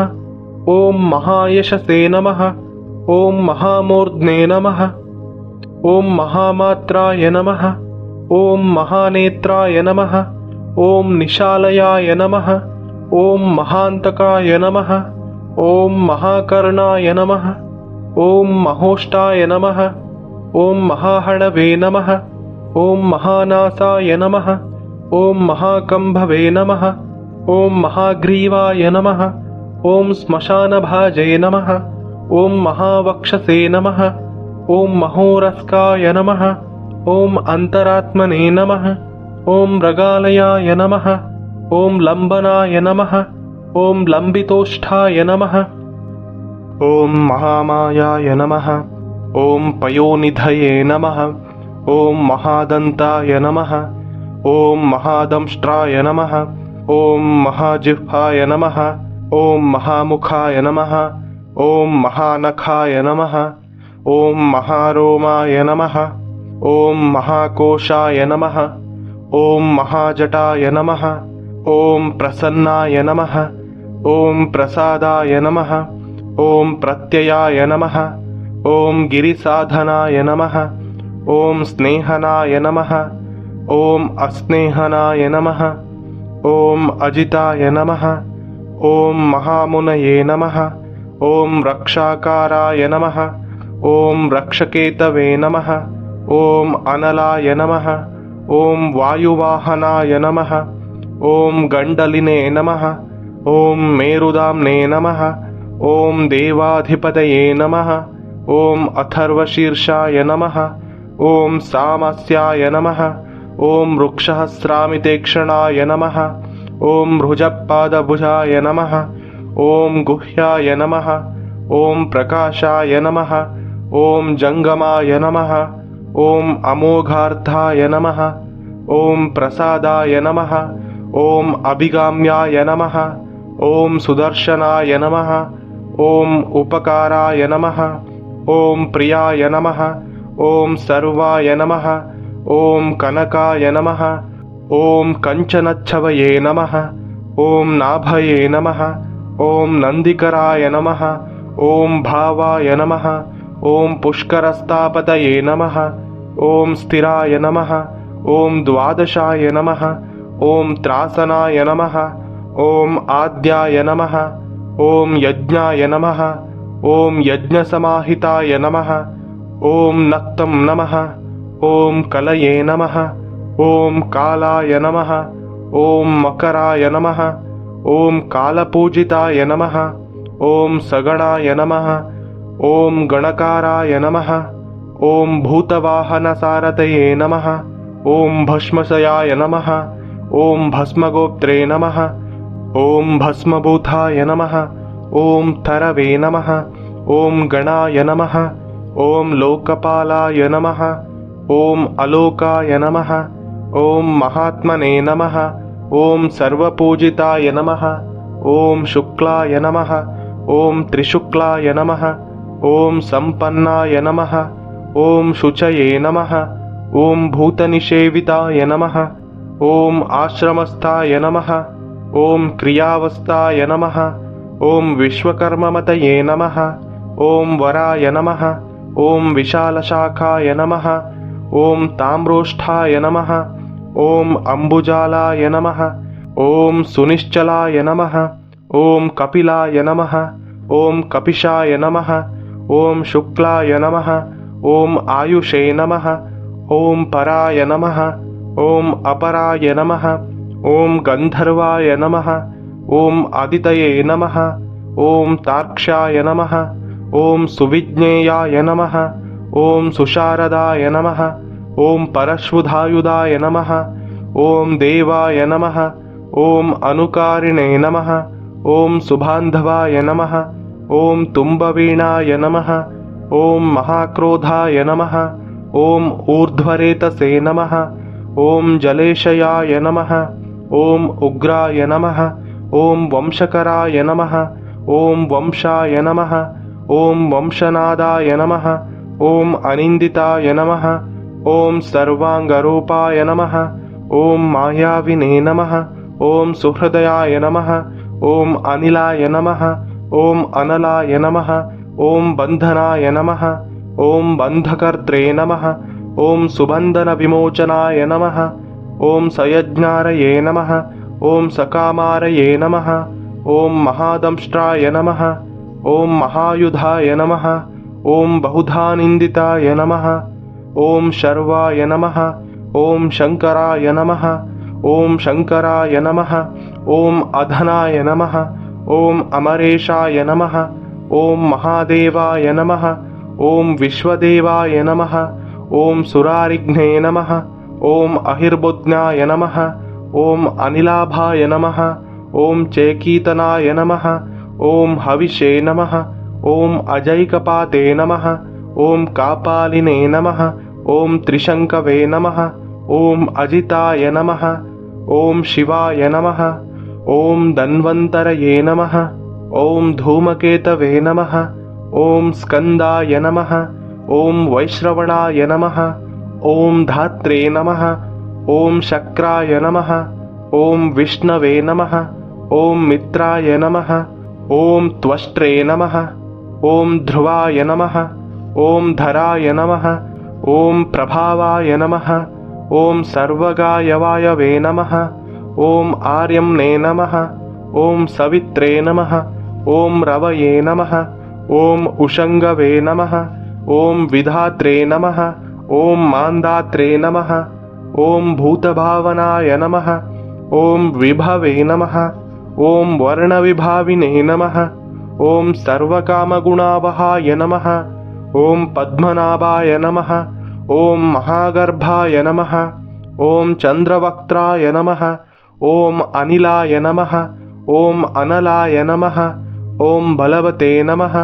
ॐ महायशसे नमः। ॐ महामूर्ध्ने नमः। ॐ महामात्राय नमः। ॐ महानेत्राय नमः। ॐ निशालयाय नमः। ॐ महान्तकाय नमः। ॐ महाकर्णाय नमः। ॐ महोष्टाय नमः। ॐ महाहणवे नमः। ॐ महानासाय नमः। ॐ महाकम्भवे नमः। ॐ महाग्रीवाय नमः। ॐ श्मशानभाजे नमः। ॐ महावक्षसे नमः। ॐ महोरस्काय नमः। ॐ अन्तरात्मने नमः। ॐ मृगालयाय नमः। ॐ लम्बनाय नमः। ॐ लम्बितोष्ठाय नमः। ॐ महामायाय नमः। ॐ पयोनिधये नमः। ॐ महादन्ताय नमः। ॐ महादंष्ट्राय नमः। ॐ महाजिह्वाय नमः। ॐ महामुखाय नमः। ॐ महानखाय नमः। ॐ महारोमाय नमः। ॐ महाकोशाय नमः। ॐ महाजटाय नमः। ॐ प्रसन्नाय नमः। ॐ प्रसादाय नमः। ॐ प्रत्ययाय नमः। ॐ गिरिसाधनाय नमः। ॐ स्नेहनाय नमः। ॐ अस्नेहनाय नमः। ॐ अजिताय नमः। ॐ महामुनये नमः। ॐ रक्षाकाराय नमः। ॐ रक्षकेतवे नमः। ॐ अनलाय नमः। ॐ वायुवाहनाय नमः। ॐ गण्डलिने नमः। ॐ मेरुदाम्ने नमः। ॐ देवाधिपतये नमः। ॐ अथर्वशीर्षाय नमः। ॐ सामस्याय नमः। ॐ वृक्षहस्रामितेक्षणाय नमः। ॐ भुजपादभुजाय नमः। ॐ गुह्याय नमः। ॐ प्रकाशाय नमः। ॐ जङ्गमाय नमः। ॐ अमोघार्थाय नमः। ॐ प्रसादाय नमः। ॐ अभिगाम्याय नमः। ॐ सुदर्शनाय नमः। ॐ उपकाराय नमः। ॐ प्रियाय नमः। ॐ सर्वाय नमः। ॐ कनकाय नमः। ॐ कञ्चनच्छवये नमः। ॐ नाभये नमः। ॐ नन्दिकराय नमः। ॐ भावाय नमः। ॐ पुष्करस्तापतये नमः। ॐ स्थिराय नमः। ॐ द्वादशाय नमः। ॐ त्रासनाय नमः। ॐ आद्याय नमः। ॐ यज्ञाय नमः। ॐ यज्ञसमाहिताय नमः। ॐ नक्तं नमः। ॐ कलये नमः। ॐ कालाय नमः। ॐ मकराय नमः। ॐ कालपूजिताय नमः। ॐ सगणाय नमः। ॐ गणकाराय नमः। ॐ भूतवाहनसारथये नमः। ॐ भस्मशयाय नमः। ॐ भस्मगोप्त्रे नमः। ॐ भस्मभूताय नमः। ॐ थरवे नमः। ॐ गणाय नमः। ॐ लोकपालाय नमः। ॐ अलोकाय नमः। ॐ महात्मने नमः। ॐ सर्वपूजिताय नमः। ॐ शुक्लाय नमः। ॐ त्रिशुक्लाय नमः। ॐ सम्पन्नाय नमः। ॐ शुचये नमः। ॐ भूतनिषेविताय नमः। ॐ आश्रमस्थाय नमः। ॐ क्रियावस्थाय नमः। ॐ विश्वकर्ममतये नमः। ॐ वराय नमः। ॐ विशालशाखाय नमः। ॐ ताम्रोष्ठाय नमः। ॐ अम्बुजालाय नमः। ॐ सुनिश्चलाय नमः। ॐ कपिलाय नमः। ॐ कपिशाय नमः। ॐ शुक्लाय नमः। ॐ आयुषे नमः। ॐ पराय नमः। ॐ अपराय नमः। ॐ गन्धर्वाय नमः। ॐ आदितये नमः। ॐ तार्क्ष्याय नमः। ॐ सुविज्ञेयाय नमः। ॐ सुशारदाय नमः। ॐ परश्वधायुधाय नमः। ॐ देवाय नमः। ॐ अनुकारिणे नमः। ॐ सुबान्धवाय नमः। ॐ तुम्बवीणाय नमः। ॐ महाक्रोधाय नमः। ॐ ऊर्ध्वरेतसे नमः। ॐ जलेशयाय नमः। ॐ उग्राय नमः। ॐ वंशकराय नमः। ॐ वंशाय नमः। ॐ वंशनादाय नमः। ॐ अनिन्दिताय नमः। ॐ सर्वाङ्गरूपाय नमः। ॐ मायाविने नमः। ॐ सुहृदयाय नमः। ॐ अनिलाय नमः। ॐ अनलाय नमः। ॐ बन्धनाय नमः। ॐ बन्धकर्त्रे नमः। ॐ सुबन्धनविमोचनाय नमः। ॐ सयज्ञारये नमः। ॐ सकामारये नमः। ॐ महादंष्ट्राय नमः। ॐ महायुधाय नमः। ॐ बहुधानिन्दिताय नमः। ॐ शर्वाय नमः। ॐ शङ्कराय नमः। ॐ शङ्कराय नमः। ॐ अधनाय नमः। ॐ अमरेशाय नमः। ॐ महादेवाय नमः। ॐ विश्वदेवाय नमः। ॐ सुरारिघ्ने नमः। ॐ अहिर्बुध्नाय नमः। ॐ अनिलाभाय नमः। ॐ चेकीतनाय नमः। ॐ हविषे नमः। ॐ अजैकपाते नमः। ॐ कापालिने नमः। ॐ त्रिशङ्कवे नमः। ॐ अजिताय नमः। ॐ शिवाय नमः। ॐ धन्वन्तरये नमः। ॐ धूमकेतवे नमः। ॐ स्कन्दाय नमः। ॐ वैश्रवणाय नमः। ॐ धात्रे नमः। ॐ शक्राय नमः। ॐ विष्णवे नमः। ॐ मित्राय नमः। ॐ त्वष्ट्रे नमः। ॐ ध्रुवाय नमः। ॐ धराय नमः। ॐ प्रभावाय नमः। ॐ सर्वगाय वायवे नमः। ॐ आर्यम्ने नमः। ॐ सवित्रे नमः। ॐ रवये नमः। ॐ उषङ्गवे नमः। ॐ विधात्रे नमः। ॐ मान्दात्रे नमः। ॐ भूतभावनाय नमः। ॐ विभवे नमः। ॐ वर्णविभाविने नमः। ॐ सर्वकामगुणावहाय नमः। ॐ पद्मनाभाय नमः। ॐ महागर्भाय नमः। ॐ चन्द्रवक्त्राय नमः। ॐ अनिलाय नमः। ॐ अनलाय नमः। ॐ बलवते नमः।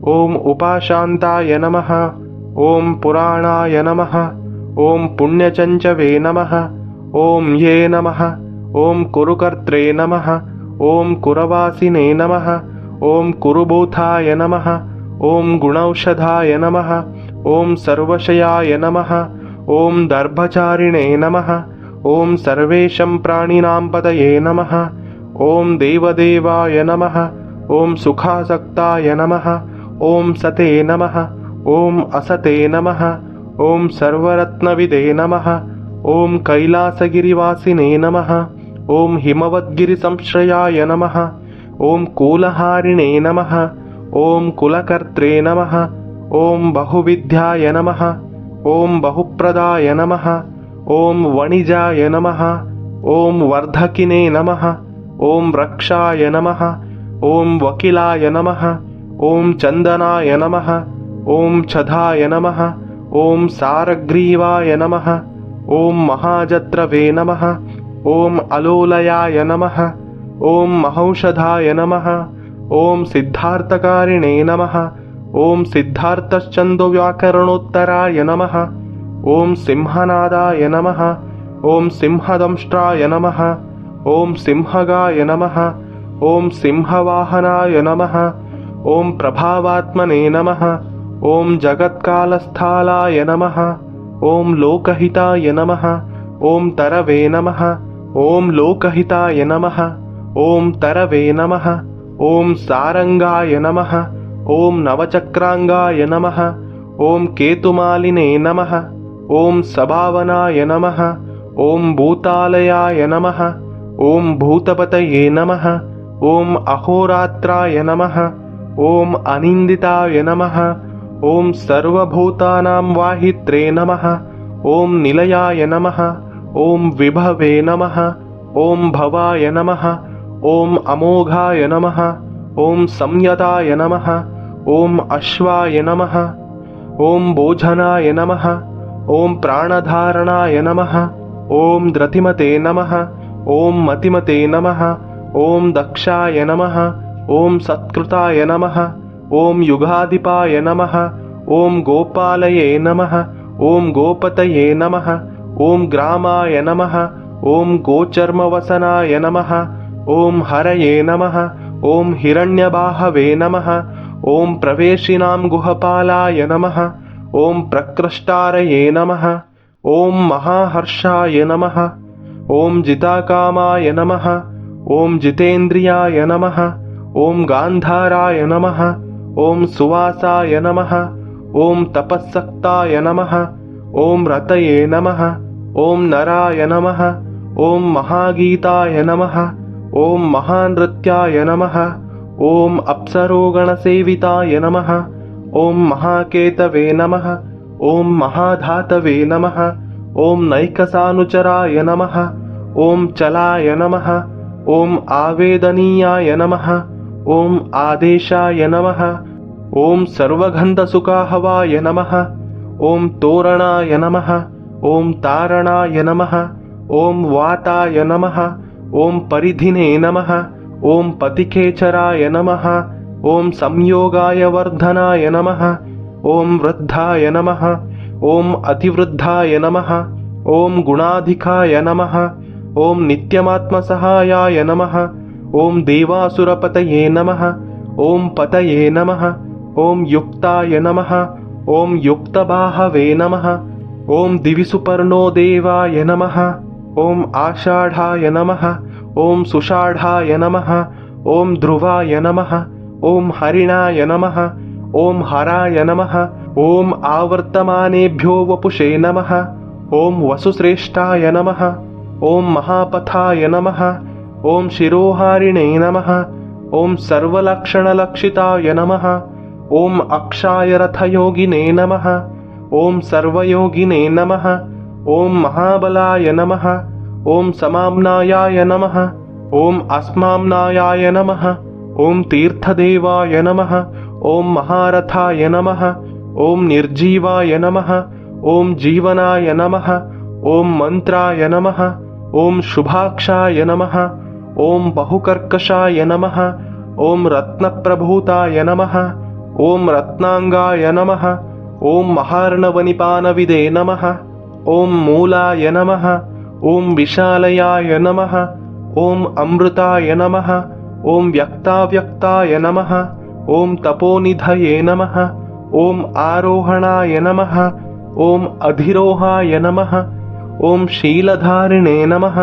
ॐ उपाशान्ताय नमः। ॐ पुराणाय नमः। ॐ पुण्यचञ्चवे नमः। ॐ ये नमः। ॐ कुरुकर्त्रे नमः। ॐ कुरवासिने नमः। ॐ कुरुभूताय नमः। ॐ गुणौषधाय नमः। ॐ सर्वशयाय नमः। ॐ दर्भचारिणे नमः। ॐ सर्वेषां प्राणिनां पतये नमः। ॐ देवदेवाय नमः। ॐ सुखासक्ताय नमः। ॐ सते नमः। ॐ असते नमः। ॐ सर्वरत्नविदे नमः। ॐ कैलासगिरिवासिने नमः। ॐ हिमवद्गिरिसंश्रयाय नमः। ॐ कूलहारिणे नमः। ॐ कुलकर्त्रे नमः। ॐ बहुविद्याय नमः। ॐ बहुप्रदाय नमः। ॐ वणिजाय नमः। ॐ वर्धकिने नमः। ॐ रक्षाय नमः। ॐ वकिलाय नमः। ॐ चन्दनाय नमः। ॐ छदाय नमः। ॐ सारग्रीवाय नमः। ॐ महाजत्रवे नमः। ॐ अलोलयाय नमः। ॐ महौषधाय नमः। ॐ सिद्धार्थकारिणे नमः। ॐ सिद्धार्थश्चन्दव्याकरणोत्तराय नमः। ॐ सिंहनादाय नमः। ॐ सिंहदंष्ट्राय नमः। ॐ सिंहगाय नमः। ॐ सिंहवाहनाय नमः। ॐ प्रभावात्मने नमः। ॐ जगत्कालस्थालाय नमः। ॐ लोकहिताय नमः। ॐ तरवे नमः। ॐ लोकहिताय नमः। ॐ तरवे नमः। ॐ सारंगाय नमः। ॐ नवचक्रांगाय नमः। ॐ केतुमालिने नमः। ॐ सभावनाय नमः। ॐ भूतालयाय नमः। ॐ भूतपतये नमः। ॐ अहोरात्राय नमः। ॐ अनिन्दिताय नमः। ॐ सर्वभूतानां वाहित्रे नमः। ॐ निलयाय नमः। ॐ विभवे नमः। ॐ भवाय नमः। ॐ अमोघाय नमः। ॐ संयताय नमः। ॐ अश्वाय नमः। ॐ भोजनाय नमः। ॐ प्राणधारणाय नमः। ॐ द्रतिमते नमः। ॐ मतिमते नमः। ॐ दक्षाय नमः। ॐ सत्कृताय नमः। ॐ युगाधिपाय नमः। ॐ गोपालये नमः। ॐ गोपतये नमः। ॐ ग्रामाय नमः। ॐ गोचर्मवसनाय नमः। ॐ हरये नमः। ॐ हिरण्यबाहवे नमः। ॐ प्रवेशिनां गुहपालाय नमः। ॐ प्रकृष्टारये नमः। ॐ महाहर्षाय नमः। ॐ जिताकामाय नमः। ॐ जितेन्द्रियाय नमः। ॐ गान्धाराय नमः। ॐ सुवासाय नमः। ॐ तपस्सक्ताय नमः। ॐ रतये नमः। ॐ नराय नमः। ॐ महागीताय नमः। ॐ महानृत्याय नमः। ॐ अप्सरोगणसेविताय नमः। ॐ महाकेतवे नमः। ॐ महाधातवे नमः। ॐ नैकसानुचराय नमः। ॐ चलाय नमः। ॐ आवेदनीयाय नमः। ॐ आदेशाय नमः। ॐ सर्वगन्धसुखाहवाय नमः। ॐ तोरणाय नमः। ॐ तारणाय नमः। ॐ वाताय नमः। ॐ परिधिने नमः। ॐ पतिकेचराय नमः। ॐ संयोगाय वर्धनाय नमः। ॐ वृद्धाय नमः। ॐ अतिवृद्धाय नमः। ॐ गुणाधिकाय नमः। ॐ नित्यमात्मसहायाय नमः। ॐ देवासुरपतये नमः। ॐ पतये नमः। ॐ युक्ताय नमः। ॐ युक्तबाहवे नमः। ॐ दिविसुपर्णो देवाय नमः। ॐ आषाढाय नमः। ॐ सुषाढाय नमः। ॐ ध्रुवाय नमः। ॐ हरिणाय नमः। ॐ हराय नमः। ॐ आवर्तमानेभ्यो वपुषे नमः। ॐ वसुश्रेष्ठाय नमः। ॐ महापथाय नमः। ॐ शिरोहारिणे नमः। ॐ सर्वलक्षणलक्षिताय नमः। ॐ अक्षाय रथयोगिने नमः। ॐ सर्वयोगिने नमः। ॐ महाबलाय नमः। ॐ समाम्नायाय नमः। ॐ अस्माम्नायाय नमः। ॐ तीर्थदेवाय नमः। ॐ महारथाय नमः। ॐ निर्जीवाय नमः। ॐ जीवनाय नमः। ॐ मन्त्राय नमः। ॐ शुभाक्षाय नमः। ॐ बहुकर्कशाय नमः। ॐ रत्नप्रभूताय नमः। ॐ रत्नांगाय नमः। ॐ महार्णवनिपानविदे नमः। ॐ मूलाय नमः। ॐ विशालयाय नमः। ॐ अमृताय नमः। ॐ व्यक्ताव्यक्ताय नमः। ॐ तपोनिधये नमः। ॐ आरोहणाय नमः। ॐ अधिरोहाय नमः। ॐ शीलधारिणे नमः।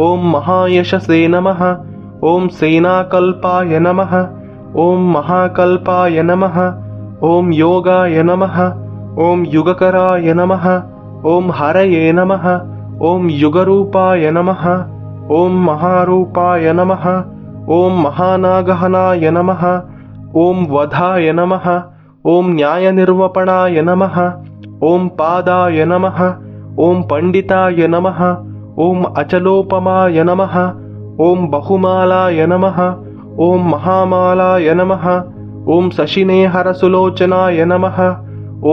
ॐ महायशसे नमः। ॐ सेनाकल्पाय नमः। ॐ महाकल्पाय नमः। ॐ योगाय नमः। ॐ युगकराय नमः। ॐ हरये नमः। ॐ युगरूपाय नमः। ॐ महारूपाय नमः। ॐ महानागहनाय नमः। ॐ वधाय नमः। ॐ न्यायनिर्वपणाय नमः। ॐ पादाय नमः। ॐ पंडिताय नमः। ॐ अचलोपमाय नमः। ॐ बहुमालाय नमः। ॐ महामालाय नमः। ॐ शशिनेहरसुलोचनाय नमः।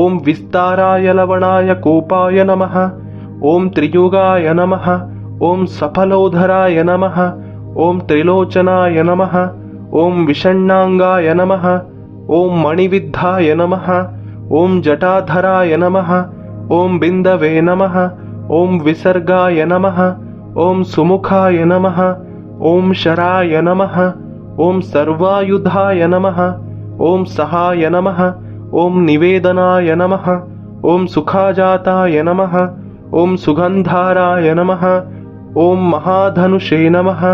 ॐ विस्ताराय लवणाय कोपाय नमः। ॐ त्रियुगाय नमः। ॐ सफलोधराय नमः। ॐ त्रिलोचनाय नमः। ॐ विषण्णाङ्गाय नमः। ॐ मणिविद्धाय नमः। ॐ जटाधराय नमः। ॐ बिन्दवे नमः। ॐ विसर्गाय नमः। ॐ सुमुखाय नमः। ॐ शराय नमः। ॐ सर्वायुधाय नमः। ॐ सहाय नमः। ॐ निवेदनाय नमः। ॐ सुखाजाताय नमः। ॐ सुगन्धाराय नमः। ॐ महाधनुषे नमः।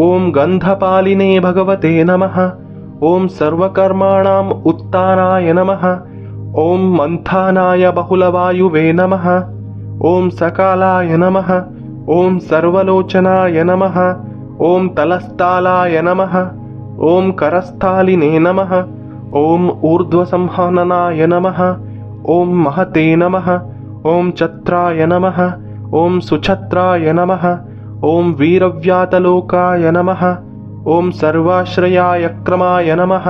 ॐ गन्धपालिने भगवते नमः। ॐ सर्वकर्माणाम् उत्तानाय नमः। ॐ मन्थानाय बहुलवायुवे नमः। ॐ सकालाय नमः। ॐ सर्वलोचनाय नमः। ॐ तलस्थालाय नमः। ॐ करस्थालिने नमः। ॐ ऊर्ध्वसंहननाय नमः। ॐ महते नमः। ॐ छत्राय नमः। ॐ सुछत्राय नमः। ॐ वीरव्यातलोकाय नमः। ॐ सर्वाश्रयाय क्रमाय नमः।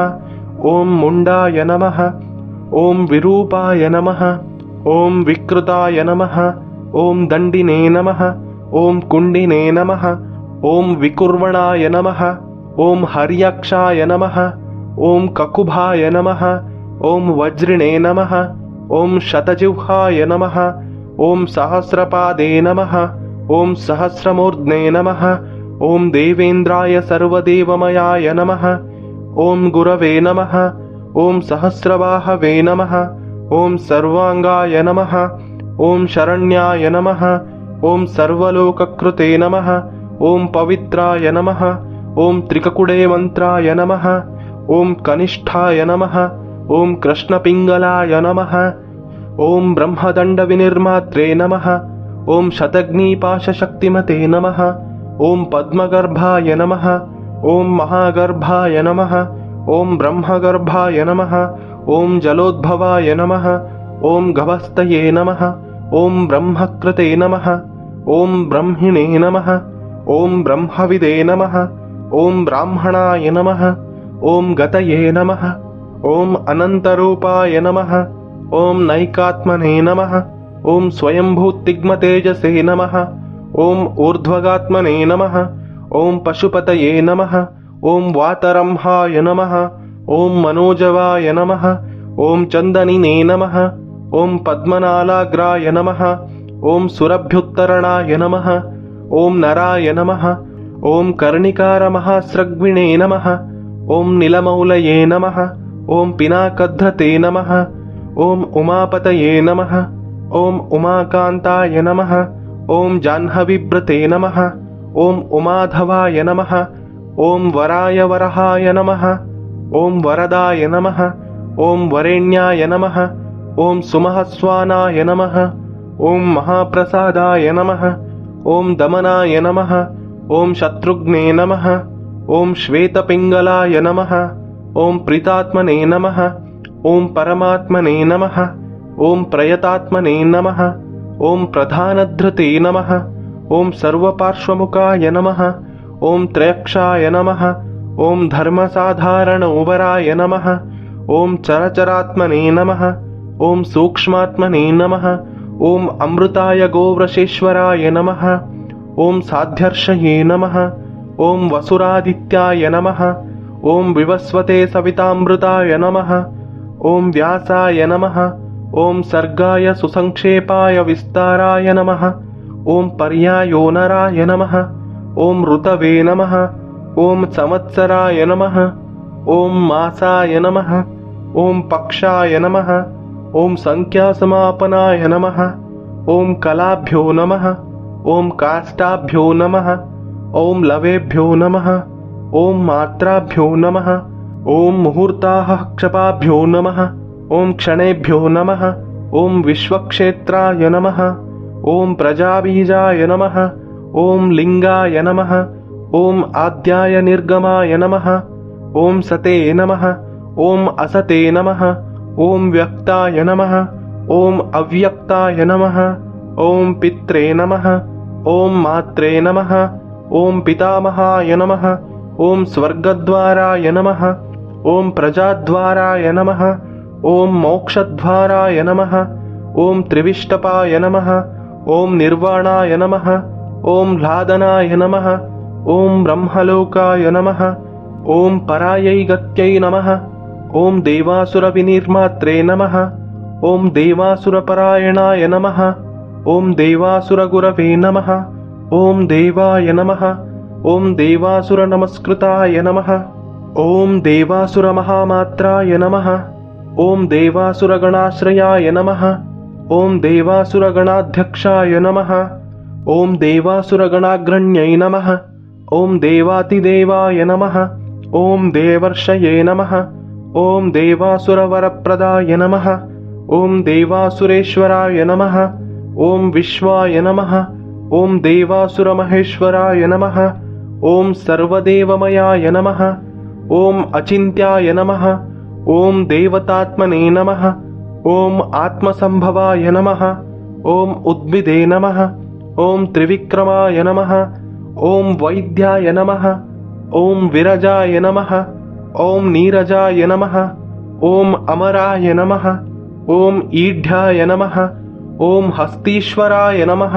ॐ मुण्डाय नमः। ॐ विरूपाय नमः। ॐ विकृताय नमः। ॐ दण्डिने नमः। ॐ कुण्डिने नमः। ॐ विकुर्वणाय नमः। ॐ हर्यक्षाय नमः। ॐ ककुभाय नमः। ॐ वज्रिणे नमः। ॐ शतजिह्वाय नमः। ॐ सहस्रपादे नमः। ॐ सहस्रमूर्ध्ने नमः। ॐ देवेन्द्राय सर्वदेवमयाय नमः। ॐ गुरवे नमः। ॐ सहस्रबाहवे नमः। ॐ सर्वाङ्गाय नमः। ॐ शरण्याय नमः। ॐ सर्वलोककृते नमः। ॐ पवित्राय नमः। ॐ त्रिककुडे मन्त्राय नमः। ॐ कनिष्ठाय नमः। ॐ कृष्णपिङ्गलाय नमः। ॐ ब्रह्मदण्डविनिर्मात्रे नमः। ॐ शतग्निपाशशक्तिमते नमः। ॐ पद्मगर्भाय नमः। ॐ महागर्भाय नमः। ॐ ब्रह्मगर्भाय नमः। ॐ जलोद्भवाय नमः। ॐ गभस्तये नमः। ॐ ब्रह्मकृते नमः। ॐ ब्रह्मिणे नमः। ॐ ब्रह्मविदे नमः। ॐ ब्राह्मणाय नमः। ॐ गतये नमः। ॐ अनन्तरूपाय नमः। ॐ नैकात्मने नमः। ॐ स्वयंभूतिग्मतेजसे नमः। ॐ ऊर्ध्वगात्मने नमः। ॐ पशुपतये नमः। ॐ वातरंहाय नमः। ॐ मनोजवाय नमः। ॐ चन्दनिने नमः। ॐ पद्मनालाग्राय नमः। ॐ सुरभ्युत्तरणाय नमः। ॐ नराय नमः। ॐ कर्णिकारमहास्रग्विणे नमः। ॐ नीलमौलये नमः। ॐ पिनाकध्रते नमः। ॐ उमापतये नमः। ॐ उमाकान्ताय नमः। ॐ जाह्नवीव्रते नमः। ॐ उमाधवाय नमः। ॐ वराय वरहाय नमः। ॐ वरदाय नमः। ॐ वरेण्याय नमः। ॐ सुमहस्वानाय नमः। ॐ महाप्रसादाय नमः। ॐ दमनाय नमः। ॐ शत्रुघ्ने नमः। ॐ श्वेतपिङ्गलाय नमः। ॐ प्रीतात्मने नमः। ॐ परमात्मने नमः। ॐ प्रयतात्मने नमः। ॐ प्रधानधृते नमः। ॐ सर्वपार्श्वमुखाय नमः। ॐ त्रयक्षाय नमः। ॐ धर्मसाधारणोवराय नमः। ॐ चरचरात्मने नमः। ॐ सूक्ष्मात्मने नमः। ॐ अमृताय गोवृषेश्वराय नमः। ॐ साध्यर्षये नमः। ॐ वसुरादित्याय नमः। ॐ विवस्वते सवितामृताय नमः। ॐ व्यासाय नमः। ॐ सर्गाय सुसंक्षेपाय विस्ताराय नमः। ॐ पर्यायो नराय नमः। ॐ ऋतवे नमः। ॐ संवत्सराय नमः। ॐ मासाय नमः। ॐ पक्षाय नमः। ॐ संख्यासमापनाय नमः। ॐ कलाभ्यो नमः। ॐ काष्ठाभ्यो नमः। ॐ लवेभ्यो नमः। ॐ मात्राभ्यो नमः। ॐ मुहूर्ताः क्षपाभ्यो नमः। ಓಂ ಕ್ಷಣೇಭ್ಯೋ ನಮಃ. ಓಂ ವಿಶ್ವಕ್ಷೇತ್ರಾಯ ನಮಃ. ಓಂ ಪ್ರಜಾಬೀಜಾಯ ನಮಃ. ಓಂ ಲಿಂಗಾಯ ನಮಃ. ಓಂ ಆದ್ಯಾಯ ನಿರ್ಗಮಾಯ ನಮಃ. ಓಂ ಸತೇ ನಮಃ. ಓಂ ಅಸತೇ ನಮಃ. ಓಂ ವ್ಯಕ್ತಾಯ ನಮಃ. ಓಂ ಅವ್ಯಕ್ತಾಯ ನಮಃ. ಓಂ ಪಿತ್ರೇ ನಮಃ. ಓಂ ಮಾತ್ರೇ ನಮಃ. ಓಂ ಪಿತಾಮಹಾಯ ನಮಃ. ಓಂ ಸ್ವರ್ಗದ್ವಾರಾಯ ನಮಃ. ಓಂ ಪ್ರಜಾದ್ವಾರಾಯ ನಮಃ. ಓಂ ಮೋಕ್ಷದ್ವಾರಾಯ ನಮಃ. ಓಂ ತ್ರಿವಿಷ್ಟಪಾಯ ನಮಃ. ಓಂ ನಿರ್ವಾಣಾಯ ನಮಃ. ಓಂ ಲಾದನಾಯ ನಮಃ. ಓಂ ಬ್ರಹ್ಮಲೋಕಾಯ ನಮಃ. ಓಂ ಪರಾಯೈ ಗತ್ಯೈ ನಮಃ. ಓಂ ದೇವಾಸುರ ವಿನಿರ್ಮಾತ್ರೇ ನಮಃ. ಓಂ ದೇವಾಸುರಪರಾಯಣಾಯ ನಮಃ. ಓಂ ದೇವಾಸುರಗುರವೇ ನಮಃ. ಓಂ ದೇವಾಯ ನಮಃ. ಓಂ ದೇವಾಸುರ ನಮಸ್ಕೃತಾಯ ನಮಃ. ಓಂ ದೇವಾಸುರ ಮಹಾಮಾತ್ರಾಯ ನಮಃ. ಓಂ ದೇವಾಸುರಗಣಾಶ್ರಯಾಯ ನಮಃ. ಓಂ ದೇವಾಸುರಗಣಾಧ್ಯಕ್ಷಾಯ ನಮಃ. ಓಂ ದೇವಾಸುರಗಣಾಗ್ರಣ್ಯೈ ನಮಃ. ಓಂ ದೇವಾತಿದೇವಾಯ ನಮಃ. ಓಂ ದೇವರ್ಷಯೇ ನಮಃ. ಓಂ ದೇವಾಸುರವರಪ್ರದಾಯ ನಮಃ. ಓಂ ದೇವಾಸುರೇಶ್ವರಾಯ ನಮಃ. ಓಂ ವಿಶ್ವಾಯ ನಮಃ. ಓಂ ದೇವಾಸುರಮಹೇಶ್ವರಾಯ ನಮಃ. ಓಂ ಸರ್ವದೇವಮಯಾಯ ನಮಃ. ಓಂ ಅಚಿಂತ್ಯಾಯ ನಮಃ. ಓಂ ದೇವತಾತ್ಮನೇ ನಮಃ. ಓಂ ಆತ್ಮಸಂಭವಾಯ ನಮಃ. ಓಂ ಉದ್ಭಿದೇ ನಮಃ. ಓಂ ತ್ರಿವಿಕ್ರಮಾಯ ನಮಃ. ಓಂ ವೈದ್ಯಾಯ ನಮಃ. ಓಂ ವಿರಜಾಯ ನಮಃ. ಓಂ ನೀರಜಾಯ ನಮಃ. ಓಂ ಅಮರಾಯ ನಮಃ. ಓಂ ಈಢ್ಯಾಯ ನಮಃ. ಓಂ ಹಸ್ತೀಶ್ವರಾಯ ನಮಃ.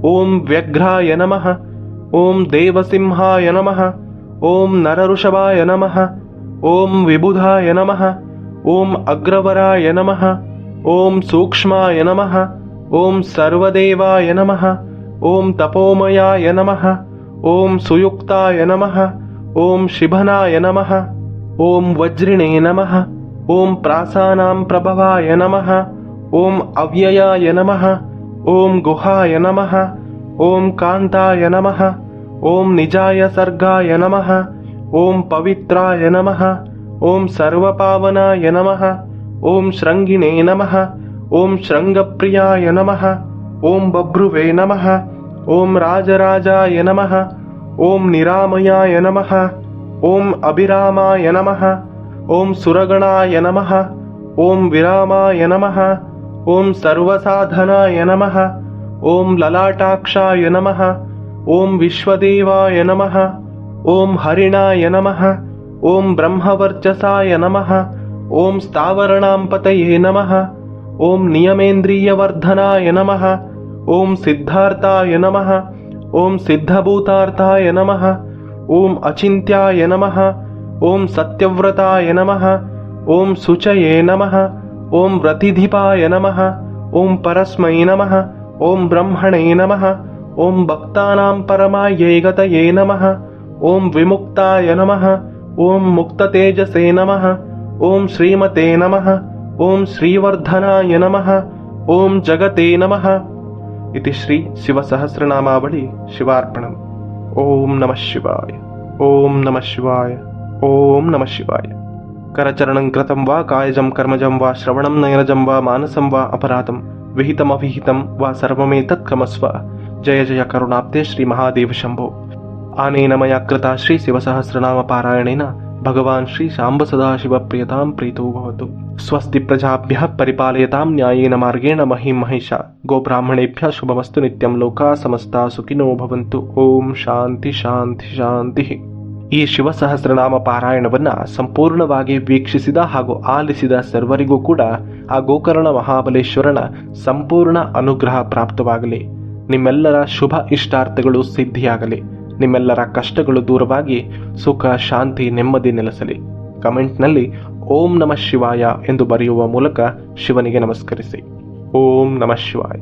ಓಂ ವ್ಯಘ್ರಾಯ ನಮಃ. ಓಂ ದೇವಸಿಂಹಾಯ ನಮಃ. ಓಂ ನರಋಷಭಾಯ ನಮಃ. ಓಂ ವಿಬುಧಾಯ ನಮಃ. ಓಂ ಅಗ್ರವರಾಯ ನಮಃ. ಓಂ ಸೂಕ್ಷ್ಮಾಯ ನಮಃ. ಓಂ ಸರ್ವದೇವಾಯ ನಮಃ. ಓಂ ತಪೋಮಯಾಯ ನಮಃ. ಓಂ ಸುಯುಕ್ತಾಯ ನಮಃ. ಓಂ ಶಿಭನಾಯ ನಮಃ. ಓಂ ವಜ್ರಿಣೇ ನಮಃ. ಓಂ ಪ್ರಾಸಾನಾಂ ಪ್ರಭವಾಯ ನಮಃ. ಓಂ ಅವ್ಯಯಾಯ ನಮಃ. ಓಂ ಗುಹಾಯ ನಮಃ. ಓಂ ಕಾಂತಾಯ ನಮಃ. ಓಂ ನಿಜಾಯ ಸರ್ಗಾಯ ನಮಃ. ಓಂ ಪವಿತ್ರಾಯ ನಮಃ. ಓಂ ಸರ್ವಪಾವನಾಯ ನಮಃ. ಓಂ ಶೃಂಗಿಣೇ ನಮಃ. ಓಂ ಶೃಂಗಪ್ರಿಯಾಯ ನಮಃ. ಓಂ ಬಭ್ರುವೇ ನಮಃ. ಓಂ ರಾಜರಾಜಾಯ ನಮಃ. ಓಂ ನಿರಾಮಯಾಯ ನಮಃ. ಓಂ ಅಭಿರಾಮಾಯ ನಮಃ. ಓಂ ಸುರಗಣಾಯ ನಮಃ. ಓಂ ವಿರಾಮಾಯ ನಮಃ. ಓಂ ಸರ್ವಸಾಧನಾಯ ನಮಃ. ಓಂ ಲಲಾಟಾಕ್ಷಾಯ ನಮಃ. ಓಂ ವಿಶ್ವದೇವಾಯ ನಮಃ. ಓಂ ಹರಿಣಾಯ ನಮಃ. ಓಂ ಬ್ರಹ್ಮವರ್ಚಸಾಯ ನಮಃ. ಓಂ ಸ್ಥಾವರಣಾಂಪತಯೇ ನಮಃ. ಓಂ ನಿಯಮೇಂದ್ರಿಯವರ್ಧನಾಯ ನಮಃ. ಓಂ ಸಿದ್ಧಾರ್ಥಾಯ ನಮಃ. ಓಂ ಸಿದ್ಧಭೂತಾರ್ಥಾಯ ನಮಃ. ಓಂ ಅಚಿಂತ್ಯಾಯ ನಮಃ. ಓಂ ಸತ್ಯವ್ರತಾಯ ನಮಃ. ಓಂ ಶುಚಯೇ ನಮಃ. ಓಂ ರತಿಧಿಪಾಯ ನಮಃ. ಓಂ ಪರಸ್ಮೈ ನಮಃ. ಓಂ ಬ್ರಹ್ಮಣೇ ನಮಃ. ಓಂ ಭಕ್ತಾನಾಂ ಪರಮಾಯೈ ಗತಯೇ ನಮಃ. ಓಂ ವಿಮುಕ್ತಾಯ ನಮಃ. ಓಂ ಮುಕ್ತತೇಜಸೇ ನಮಃ. ಓಂ ಶ್ರೀಮತೆ ನಮಃ. ಓಂ ಶ್ರೀವರ್ಧನಾಯ ನಮಃ. ಓಂ ಜಗತೆ ನಮಃ. ಇತಿ ಶ್ರೀ ಶಿವಸಹಸ್ರನಾಮಾವಳಿ ಶಿವಾರ್ಪಣಂ. ಓಂ ನಮಃ ಶಿವಾಯ. ಓಂ ನಮಃ ಶಿವಾಯ. ಓಂ ನಮಃ ಶಿವಾಯ. ಕರಚರಣಂ ಕೃತಂ ವಾ ಕಾಯಜಂ ಕರ್ಮಜಂ ವಾ ಶ್ರವಣಂ ನಯನಜಂ ವಾ ಮಾನಸಂ ವಾ ಅಪರಾಧಂ ವಿಹಿತಮವಿಹಿತಂ ವಾ ಸರ್ವಮೇತತ್ ಕ್ಷಮಸ್ವ. ಜಯ ಜಯ ಕರುಣಾಬ್ಧೆ ಶ್ರೀ ಮಹಾದೇವ ಶಂಭೋ. ಆನೇನ ಮಯಾ ಕೃತ ಶ್ರೀ ಶಿವಸಹಸ್ರನಾಮ ಪಾರಾಯಣೇನ ಭಗವಾನ್ ಶ್ರೀ ಶಾಂಬ ಸದಾಶಿವ ಪ್ರಿಯತಾಂ ಪ್ರೀತೋ ಭವತು. ಸ್ವಸ್ತಿ ಪ್ರಜಾಭ್ಯಃ ಪರಿಪಾಲಯತಾಂ ನ್ಯಾಯೇನ ಮಾರ್ಗೇಣ ಮಹಿಂ ಮಹಿಷ. ಗೋಬ್ರಾಹ್ಮಣೇಭ್ಯಃ ಶುಭಮಸ್ತು ನಿತ್ಯಂ ಲೋಕಾಃ ಸಮಸ್ತಾಃ ಸುಖಿನೋ ಭವಂತು. ಓಂ ಶಾಂತಿ ಶಾಂತಿ ಶಾಂತಿ. ಈ ಶಿವಸಹಸ್ರನಾಮ ಪಾರಾಯಣವನ್ನು ಸಂಪೂರ್ಣವಾಗಿ ವೀಕ್ಷಿಸಿದ ಹಾಗೂ ಆಲಿಸಿದ ಸರ್ವರಿಗೂ ಕೂಡ ಆ ಗೋಕರ್ಣ ಮಹಾಬಲೇಶ್ವರನ ಸಂಪೂರ್ಣ ಅನುಗ್ರಹ ಪ್ರಾಪ್ತವಾಗಲಿ. ನಿಮ್ಮೆಲ್ಲರ ಶುಭ ಇಷ್ಟಾರ್ಥಗಳು ಸಿದ್ಧಿಯಾಗಲಿ. ನಿಮ್ಮೆಲ್ಲರ ಕಷ್ಟಗಳು ದೂರವಾಗಿ ಸುಖ ಶಾಂತಿ ನೆಮ್ಮದಿ ನೆಲೆಸಲಿ. ಕಮೆಂಟ್ನಲ್ಲಿ ಓಂ ನಮಃ ಶಿವಾಯ ಎಂದು ಬರೆಯುವ ಮೂಲಕ ಶಿವನಿಗೆ ನಮಸ್ಕರಿಸಿ. ಓಂ ನಮಃ ಶಿವಾಯ.